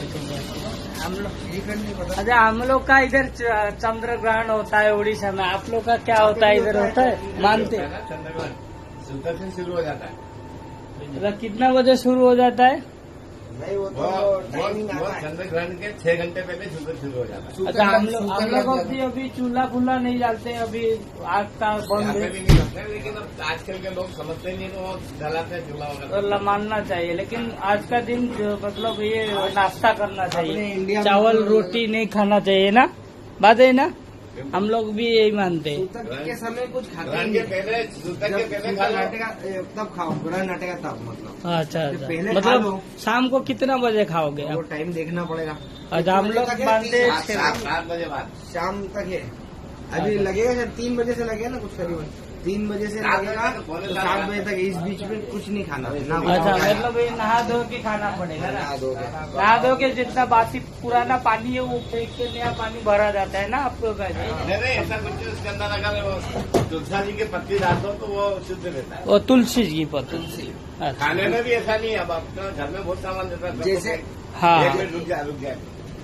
हम लोग अच्छा, हम लोग का इधर चंद्र ग्रहण होता है उड़ीसा में, आप लोग का क्या होता है, इधर होता है मानते? चंद्रग्रहण सुबह से शुरू हो जाता है। मतलब कितना बजे शुरू हो जाता है? नहीं वो तो टाइमिंग वो आता है। चंद्र ग्रहण के 6 घंटे पहले शुरू हो जाता है। अच्छा, हम लोग अभी चूल्हा फूल्हा नहीं डालते, अभी आग का बंद यहाँ पे है। भी नहीं लगता है, लेकिन अब आजकल के लोग समझते नहीं, तो वो जलाते हैं चूल्हा वगैरह। तो मानना चाहिए, लेकिन आज का दिन जो मतलब ये नाश्ता करना अपने चाहिए, इंडिया में चावल तो- रोटी नहीं खाना चाहिए ना, बात है ना, हम लोग भी यही मानते हैं। सूतक के समय कुछ खाते ग्रहण नहीं के है। पहले सूतक जब के पहले सूतक खा लो। हटेगा तब खाओ, ग्रहण हटेगा तब मतलब अच्छा अच्छा, पहले खा मतलब लो। शाम को कितना बजे खाओगे वो आप? टाइम देखना पड़ेगा। अच्छा, हम लोग मानते हैं 7 बजे बाद। शाम तक है, अभी लगेगा सर 3 बजे से लगेगा ना कुछ करीबन 3 बजे से सात लगेगा बजे तो तो 7 बजे तक इस बीच में कुछ नहीं खाना ना अच्छा, कुछ मतलब ये नहा धो के खाना पड़ेगा ना, नहा धो के। नहा धो के जितना बासी पुराना पानी है वो फेंक के नया पानी भरा जाता है ना आप लोग का? नहीं नहीं, ऐसा कुछ नहीं, उसके अंदर अगर वो तुलसा जी की पत्ती डाल दो तो वो शुद्ध रहता है। वो तुलसी की पत्ती। अच्छा, खाने में भी ऐसा नहीं है। अब अपना घर में बहुत सामान रहता है, जैसे हाँ एक मिनट रुक जाए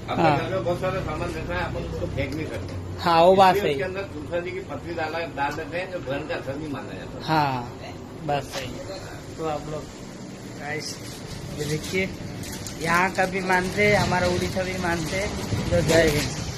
अपने हाँ। घर में बहुत सारा सामान रहता है, अपन उसको फेंक नहीं सकते। हाँ, वो बात इसलिए सही उसके है। अंदर तुलसा जी की पत्ती डाल देते हैं, जो ग्रहण का असर नहीं माना जाता। हाँ, बात सही है। तो आप लोग गाइस ये देखिए, यहाँ का भी मानते हैं, हमारा उड़ीसा भी मानते हैं। तो जय हिंद।